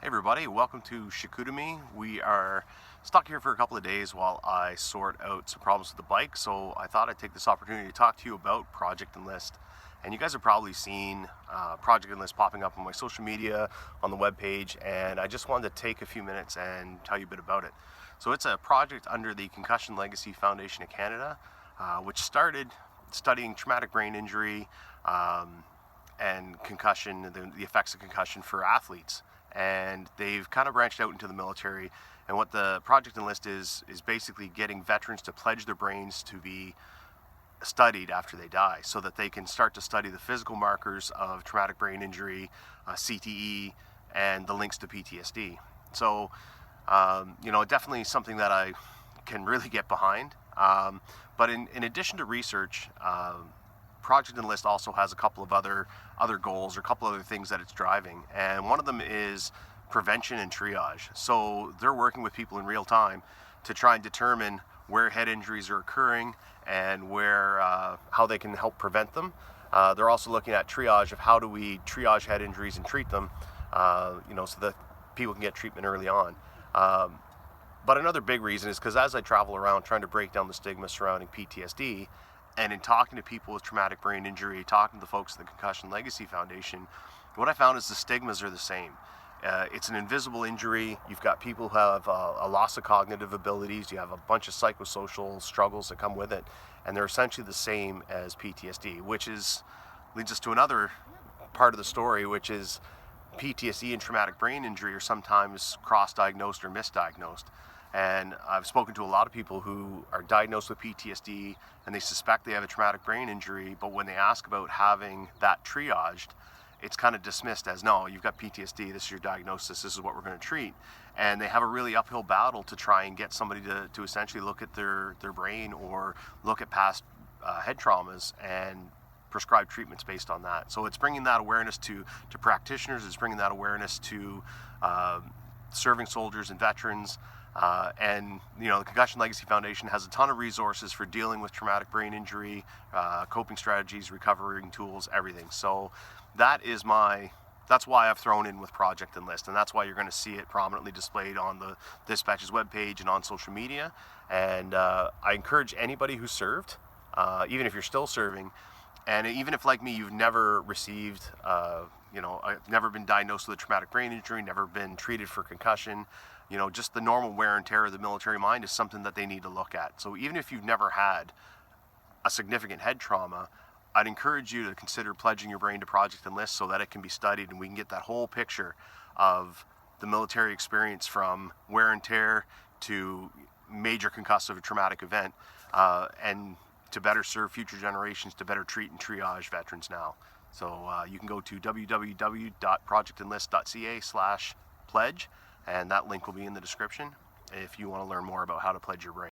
Hey everybody, welcome to Shikudami. We are stuck here for a couple of days while I sort out some problems with the bike, so I thought I'd take this opportunity to talk to you about Project Enlist. And you guys have probably seen Project Enlist popping up on my social media, on the webpage, and I just wanted to take a few minutes and tell you a bit about it. So it's a project under the Concussion Legacy Foundation of Canada, which started studying traumatic brain injury and concussion, the effects of concussion for athletes. And they've kind of branched out into the military. And what the Project Enlist is basically getting veterans to pledge their brains to be studied after they die, so that they can start to study the physical markers of traumatic brain injury, CTE, and the links to PTSD. So, definitely something that I can really get behind. But in addition to research, Project Enlist also has a couple of other goals, or a couple other things that it's driving, and one of them is prevention and triage. So they're working with people in real time to try and determine where head injuries are occurring and how they can help prevent them. They're also looking at triage of how do we triage head injuries and treat them, so that people can get treatment early on. But another big reason is because as I travel around trying to break down the stigma surrounding PTSD, and in talking to people with traumatic brain injury, talking to the folks at the Concussion Legacy Foundation, what I found is the stigmas are the same. It's an invisible injury. You've got people who have a loss of cognitive abilities. You have a bunch of psychosocial struggles that come with it, and they're essentially the same as PTSD, which leads us to another part of the story, which is PTSD and traumatic brain injury are sometimes cross-diagnosed or misdiagnosed. And I've spoken to a lot of people who are diagnosed with PTSD and they suspect they have a traumatic brain injury, but when they ask about having that triaged, it's kind of dismissed as, no, you've got PTSD, this is your diagnosis, this is what we're going to treat. And they have a really uphill battle to try and get somebody to essentially look at their brain or look at past head traumas and prescribe treatments based on that. So it's bringing that awareness to practitioners, it's bringing that awareness to serving soldiers and veterans. The Concussion Legacy Foundation has a ton of resources for dealing with traumatic brain injury, coping strategies, recovering tools, everything. So that's why I've thrown in with Project Enlist, and that's why you're going to see it prominently displayed on the Dispatch's webpage and on social media. And I encourage anybody who served, even if you're still serving, and even if, like me, you've never received, never been diagnosed with a traumatic brain injury, never been treated for concussion, just the normal wear and tear of the military mind is something that they need to look at. So even if you've never had a significant head trauma, I'd encourage you to consider pledging your brain to Project Enlist so that it can be studied and we can get that whole picture of the military experience, from wear and tear to major concussive traumatic event, and to better serve future generations, to better treat and triage veterans now. So you can go to www.projectenlist.ca/pledge, and that link will be in the description if you want to learn more about how to pledge your brain.